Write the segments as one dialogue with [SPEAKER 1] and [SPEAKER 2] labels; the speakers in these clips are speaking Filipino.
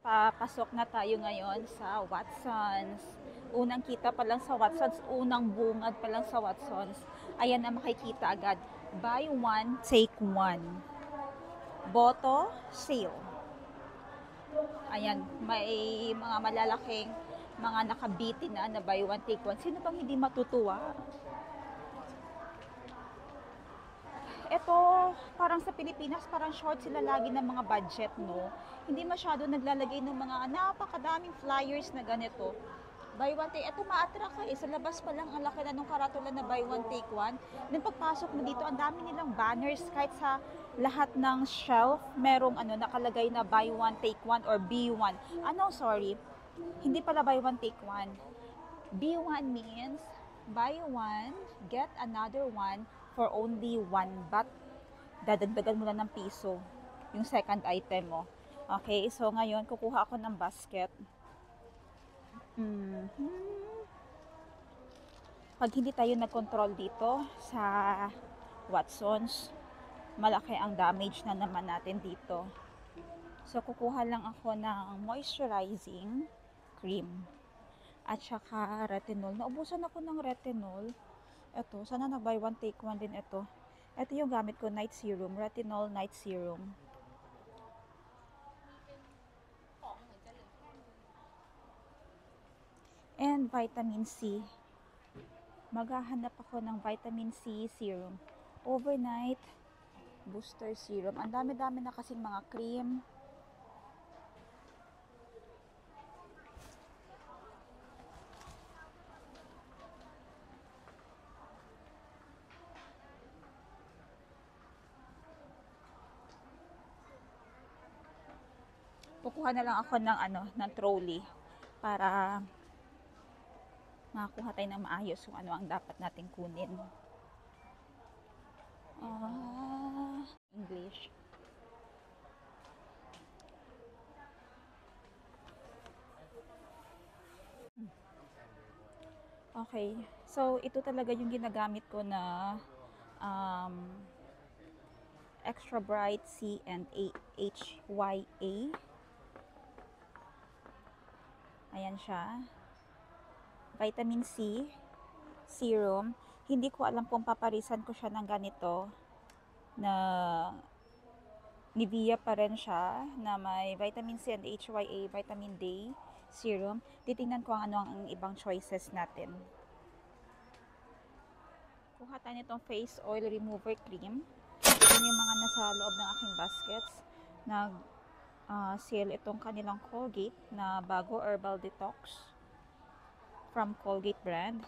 [SPEAKER 1] Papasok na tayo ngayon sa Watsons. Unang kita pa lang sa Watsons, unang bungad pa lang sa Watsons. Ayan na makikita agad. Buy one, take one. Boto, sale. Ayan, may mga malalaking mga nakabitin na buy one, take one. Sino bang hindi matutuwa? Ito, parang sa Pilipinas, parang short sila lagi ng mga budget, no? Hindi masyado naglalagay ng mga napakadaming flyers na ganito. Buy one, take. Ito ma-attract ka eh. Sa labas pa lang ang laki na nung karatula na buy one, take one. Then pagpasok mo dito, ang dami nilang banners kahit sa lahat ng shelf, merong nakalagay na buy one, take one or B1. Sorry. Hindi pala buy one, take one. B1 means buy one, get another one for only 1 baht. Dadagdagan mo lang ng piso yung second item mo. Okay, so ngayon kukuha ako ng basket. Pag hindi tayo nag-control dito sa Watsons, malaki ang damage na naman natin dito. So kukuha lang ako ng moisturizing cream at saka retinol. Naubusan ako ng retinol. Ito, sana nag-buy one take one din ito. Ito yung gamit ko, night serum, retinol night serum. And vitamin C. Maghahanap ako ng vitamin C serum. Overnight booster serum. Ang dami-dami na kasing mga cream. Kukuha na lang ako ng trolley para makakuha tayo ng maayos kung ano ang dapat nating kunin. English. Okay. So, ito talaga yung ginagamit ko na Extra Bright C and HYA. Ayan siya. Vitamin C serum. Hindi ko alam kung paparisan ko siya ng ganito na Nivea pa rin siya na may vitamin C and HYA vitamin D serum. Titingnan ko ano ang ibang choices natin. Kuha tayo nitong face oil remover cream. Yan yung mga nasa loob ng aking baskets. Sale itong kanilang Colgate na bago herbal detox from Colgate brand.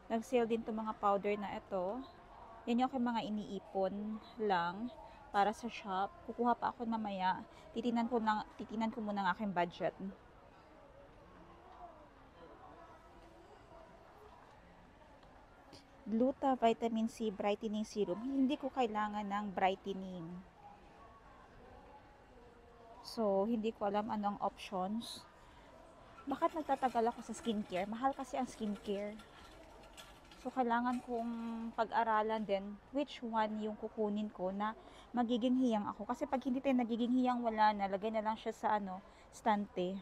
[SPEAKER 1] Nag-sale din itong mga powder na ito. Yan yung aking mga iniipon lang para sa shop. Kukuha pa ako mamaya. Titinan ko muna ang aking budget. Gluta Vitamin C Brightening Serum. Hindi ko kailangan ng brightening. So, hindi ko alam anong options. Bakit nagtatagal ako sa skincare? Mahal kasi ang skincare. So, kailangan kong pag-aralan din which one yung kukunin ko na magiging hiyang ako. Kasi pag hindi tayo nagiging hiyang, wala na. Lagay na lang siya sa stante.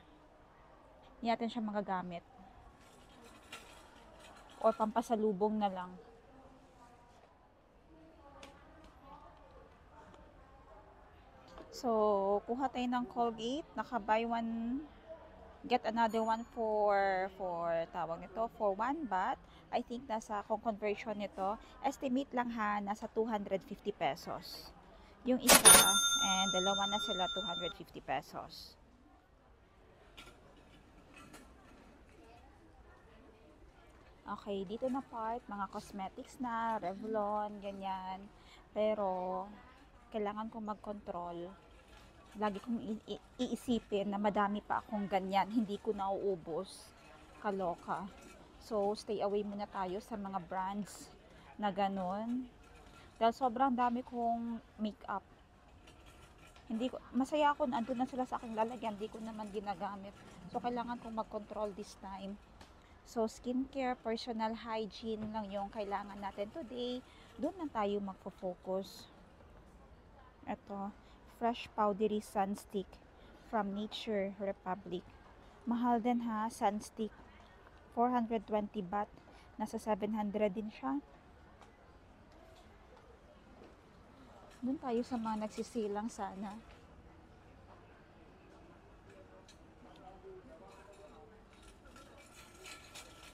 [SPEAKER 1] Hindi natin siya magagamit. Or pampasalubong na lang. So, kuha tayo ng Colgate. Naka-buy one, get another one for tawag nito, for 1 baht. I think nasa, kung conversion nito, estimate lang ha, nasa 250 pesos. Yung isa, and dalawa na sila, 250 pesos. Okay, dito na part, mga cosmetics na, Revlon, ganyan. Pero, kailangan kong mag-control. Lagi kong iisipin na madami pa akong ganyan, hindi ko nauubos. Kaloka. So, stay away muna tayo sa mga brands na ganun. Dahil sobrang dami kong makeup. Masaya ako na andun na sila sa aking lalagyan, hindi ko naman ginagamit. So, kailangan kong mag-control this time. So, skincare, personal hygiene lang yung kailangan natin today. Doon na tayo magfo-focus. Ito, fresh powdery sun stick. from Nature Republic. Mahal din ha, Sunstick. 420 baht. Nasa 700 din siya. Doon tayo sa mga nagsisilang sana.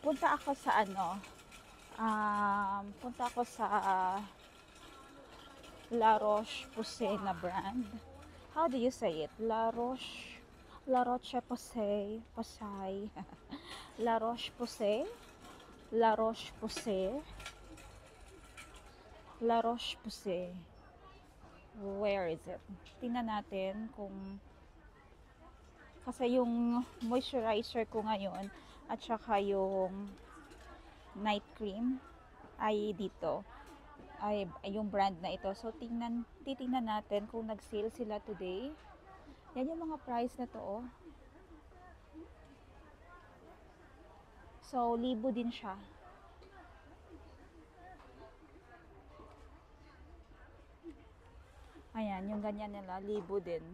[SPEAKER 1] Punta ako sa punta ako sa La Roche-Posay na brand. How do you say it? La Roche-Posay. La Roche-Posay. La Roche-Posay. La Roche-Posay. Where is it? Tingnan natin kung kasi yung moisturizer ko ngayon at saka yung night cream ay dito. Ay yung brand na ito. So titingnan natin kung nag-sale sila today. Yan yung mga price na to, oh. So, 1,000 din siya. Ayan, yung ganyan nila, 1,000 din.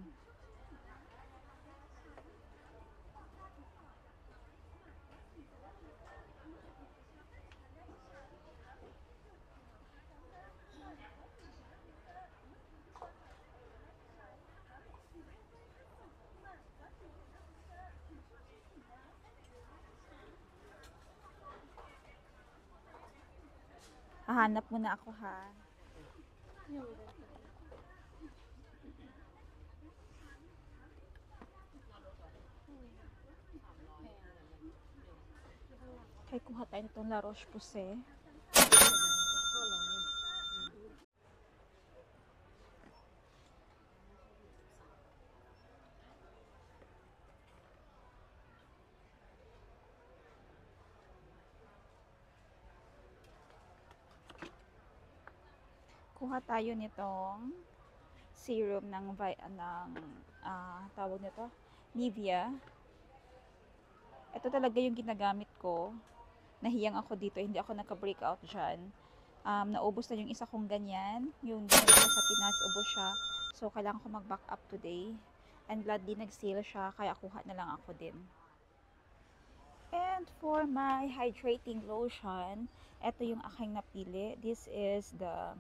[SPEAKER 1] Hahanap muna ako ha. Kaya kuha tayo nitong La Roche-Posay. Kuha tayo nitong serum ng tawag nito, Nivea. Ito talaga yung ginagamit ko. Nahiyang ako dito, hindi ako naka-breakout dyan. Naubos na yung isa kong ganyan. Yung dinala ko sa Pinas, ubos siya. So, kailangan ko mag-back up today. And glad din nag-sale siya, kaya kuha na lang ako din. And for my hydrating lotion, ito yung aking napili. This is the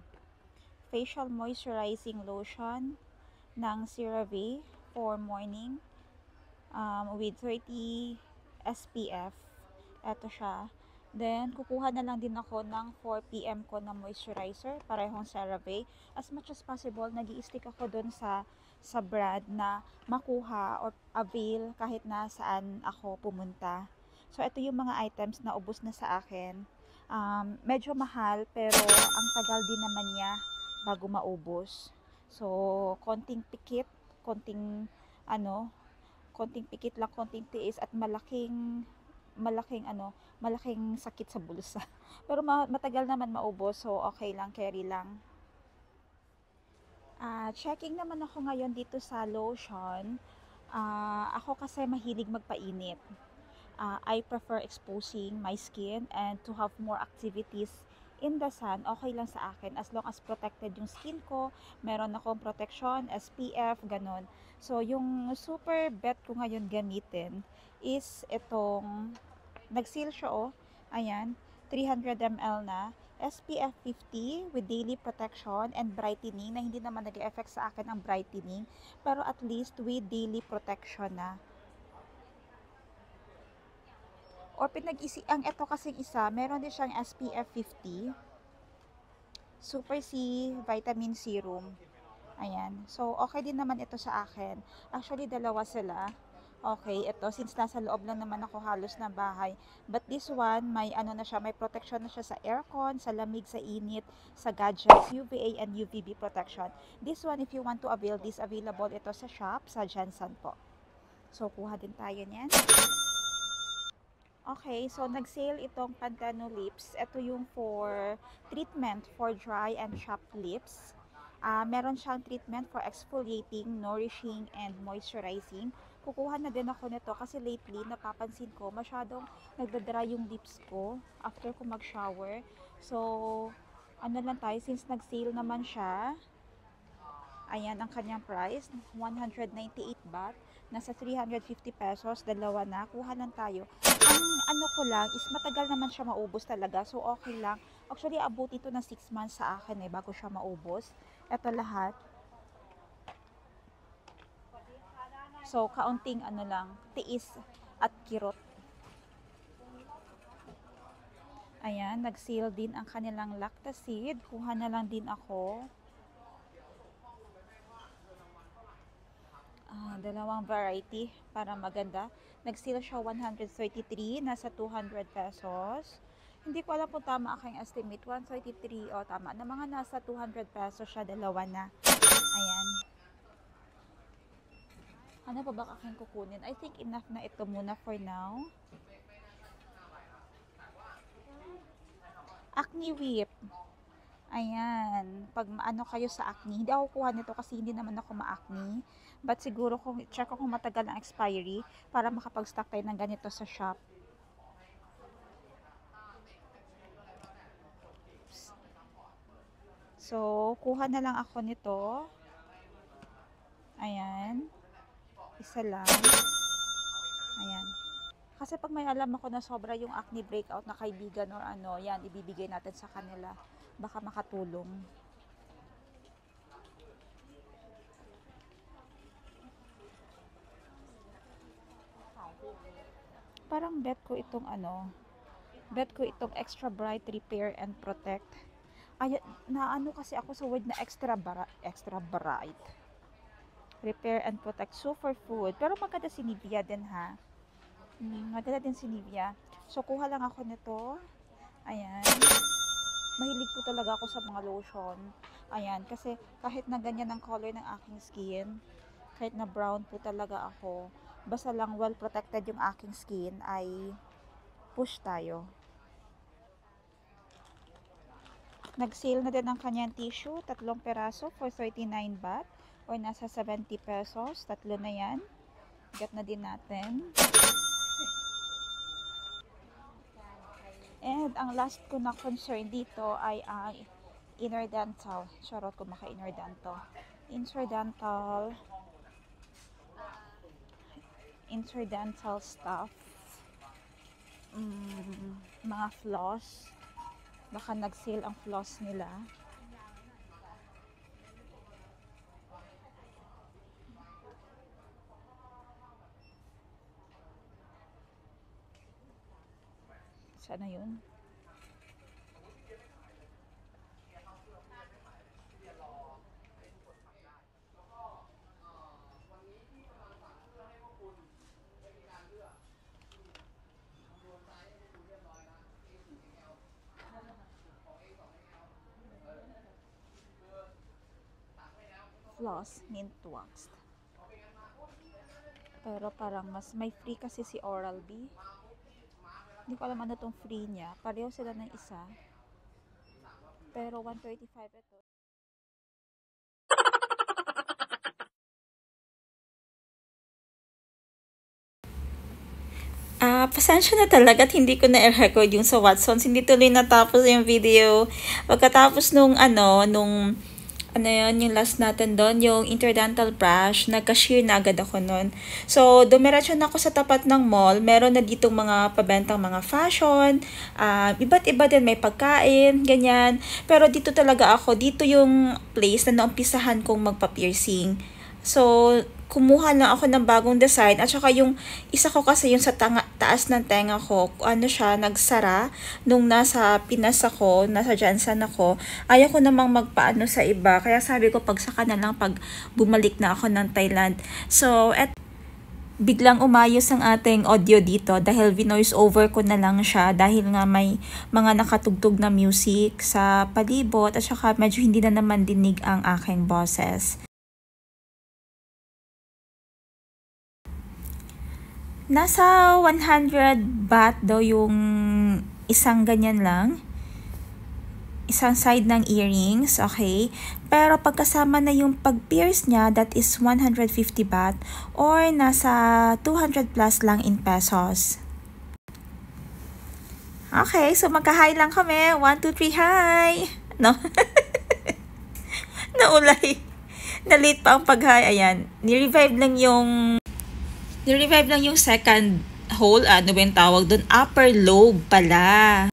[SPEAKER 1] facial moisturizing lotion ng CeraVe for morning with 30 SPF. Ito siya. Then, kukuha na lang din ako ng 4 PM ko na moisturizer, parehong CeraVe. As much as possible, nag-i-stick ako dun sa brand na makuha or avail kahit na saan ako pumunta. So, ito yung mga items na ubos na sa akin. Medyo mahal, pero ang tagal din naman niya bago maubos. So, konting pikit, konting pikit lang, konting tiis at malaking sakit sa bulsa. Pero matagal naman maubos, so okay lang, carry lang. Checking naman ako ngayon dito sa lotion. Ako kasi mahilig magpainit. I prefer exposing my skin and to have more activities in the sun. Okay lang sa akin as long as protected yung skin ko, meron akong protection, SPF, ganun. So, yung super bet ko ngayon gamitin is itong, nag-sale siya, oh. Ayan, 300 ml na. SPF 50 with daily protection and brightening, na hindi naman nag-effect sa akin ang brightening, pero at least with daily protection na. Or ang ito kasing isa, meron din siyang SPF 50 Super C Vitamin Serum. Ayan. So, okay din naman ito sa akin. Actually, dalawa sila. Okay, ito, since nasa loob lang naman ako halos ng bahay. But this one, may may protection na siya sa aircon, sa lamig, sa init, sa gadgets, UVA and UVB protection. This one, if you want to avail this, available ito sa shop, sa Jansan po. So, kuha din tayo niyan. Okay, so nag-sale itong Pantano Lips. Ito yung for treatment for dry and chapped lips. Meron siyang treatment for exfoliating, nourishing, and moisturizing. Kukuha na din ako nito kasi lately napapansin ko masyadong nagdadry yung lips ko after ko mag-shower. So, ano lang tayo, since nag-sale naman siya, ayan ang kanyang price, 198 baht. Nasa 350 pesos, dalawa na. Kuha lang tayo. Ang ano ko lang is matagal naman siya maubos talaga. So, okay lang. Actually, abot ito ng 6 months sa akin bago siya maubos. Ito lahat. So, kaunting ano lang, tiis at kirot. Ayan, nag-sale din ang kanilang lactacid. Kuha na lang din ako. Dalawang variety para maganda. Nag-sale siya 133, nasa 200 pesos. Hindi ko alam kung tama aking estimate. 133, o tama na, mga nasa 200 pesos siya, dalawa na. Ayan. Ano pa ba aking kukunin? I think enough na ito muna for now. Acne Whip. Ayan. Pag ano kayo sa acne, hindi ako kuha nito kasi hindi naman ako ma-acne. But siguro kung check ko kung matagal ang expiry para makapag-stock tayo ng ganito sa shop. So, kuha na lang ako nito. Ayan. Isa lang. Ayan. Kasi pag may alam ako na sobra yung acne breakout na kaibigan or ano, yan, ibibigay natin sa kanila. Baka makatulong. Parang bet ko itong ano, bet ko itong Extra Bright Repair and Protect. Ay, naano kasi ako sa word na extra bright. Repair and Protect Superfood. Pero maganda si Nivea din ha. Maganda din si Nivea. So, kuha lang ako nito. Ayan. Mahilig po talaga ako sa mga lotion. Ayan. Kasi kahit na ganyan ang color ng aking skin, kahit na brown po talaga ako, basta lang well protected yung aking skin, ay push tayo. Nag-sale na din ang kanyang tissue. 3 peraso for 39 baht. Or nasa 70 pesos. 3 na yan. Get na din natin. And ang last ko na concern dito ay ang inner dental. Charot ko maka-inner dental. Interdental stuff. Mga floss. Baka nag-sale ang floss nila. Sana yun. Floss mint waxed. Pero parang mas may free kasi si Oral-B. Hindi ko alam ano tong free niya. Pareho sila ng isa. Pero 135 ito. Pasensya na talaga at hindi ko na-record yung sa Watsons. Hindi tuloy natapos yung video. Pagkatapos nung yung last natin doon, yung interdental brush, nagka-shear na agad ako noon. So, dumiretso na ako sa tapat ng mall. Meron na ditong mga pabentang mga fashion, iba't iba din, may pagkain, ganyan. Pero dito talaga ako, dito yung place na naumpisahan kong magpa-piercing. So, kumuha lang ako ng bagong design at saka yung isa ko kasi yung sa taas ng tenga ko, nagsara nung nasa Pinas ako, nasa Jansan ako. Ayaw ko namang magpaano sa iba, kaya sabi ko pagsaka na lang pag bumalik na ako ng Thailand. So, biglang umayos ang ating audio dito dahil vinoise over ko na lang siya dahil nga may mga nakatugtog na music sa palibot at saka medyo hindi na naman dinig ang aking boses. Nasa 100 baht daw yung isang ganyan lang. Isang side ng earrings, okay? Pero pagkasama na yung pag-pierce niya, that is 150 baht or nasa 200 plus lang in pesos. Okay, so magka-hi lang kami. 1, 2, 3, hi! No? Naulay. Na-late pa ang pag-hi. Ayan, ni-revive lang yung Ni-revive lang yung second hole, ano ba yung tawag doon? Upper lobe pala.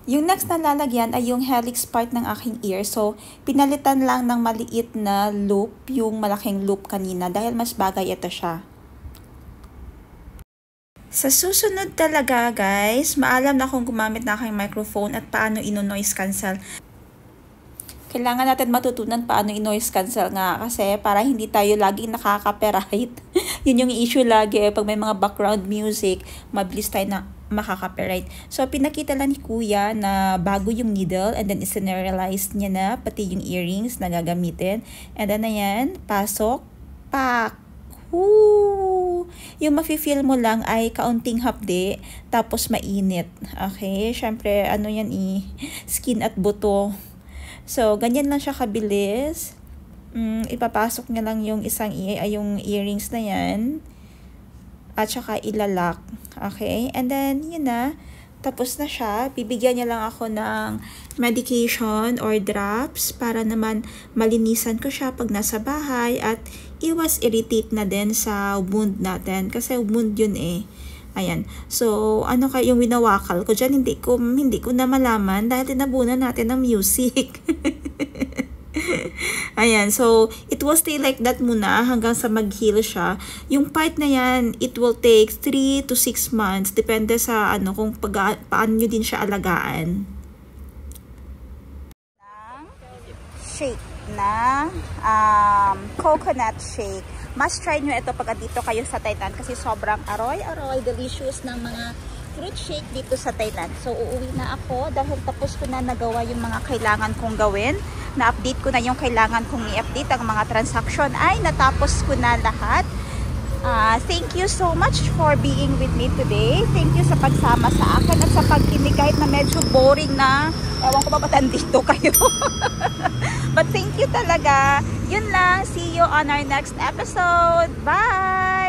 [SPEAKER 1] Yung next na lalagyan ay yung helix part ng aking ear. So, pinalitan lang ng maliit na loop yung malaking loop kanina dahil mas bagay ito siya. Sa susunod talaga guys, maalam na kung gumamit na aking microphone at paano ino-noise cancel. Kailangan natin matutunan paano i-noise cancel nga kasi para hindi tayo laging nakaka-copyright. Yun yung issue lagi pag may mga background music, mabilis tayo na makaka-copyright. So, pinakita lang ni Kuya na bago yung needle and then isinerialize niya na pati yung earrings na gagamitin. And then, ayan, pasok, pak, woo! Yung mafe-feel mo lang ay kaunting hapde, tapos mainit. Okay? Syempre, ano yan skin at buto. So, ganyan lang siya kabilis. Ipapasok niya lang yung yung earrings na yan. At saka ilalak. Okay? And then, yun na. Tapos na siya. Bibigyan niya lang ako ng medication or drops para naman malinisan ko siya pag nasa bahay at iwas irritate na din sa wound natin. Kasi wound yun eh. Ayan. So, ano yung winawakal ko dyan? Hindi ko na malaman dahil tinabunan natin ng music. Ayan. So, it will stay like that muna hanggang sa mag-heal siya. Yung part na yan, it will take 3 to 6 months. Depende sa kung paano nyo din siya alagaan. Shake na coconut shake. Must try nyo ito pag dito kayo sa Thailand kasi sobrang aroy, delicious ng mga fruit shake dito sa Thailand. So, uuwi na ako dahil tapos ko na nagawa yung mga kailangan kong gawin. Na-update ko na yung kailangan kong i-update. Ang mga transaction ay natapos ko na lahat. Thank you so much for being with me today. Thank you sa pagsama sa akin at sa pagkinig kahit na medyo boring na. Ewan ko ba ba't andito kayo? But thank you talaga. Yun lang. See you on our next episode. Bye!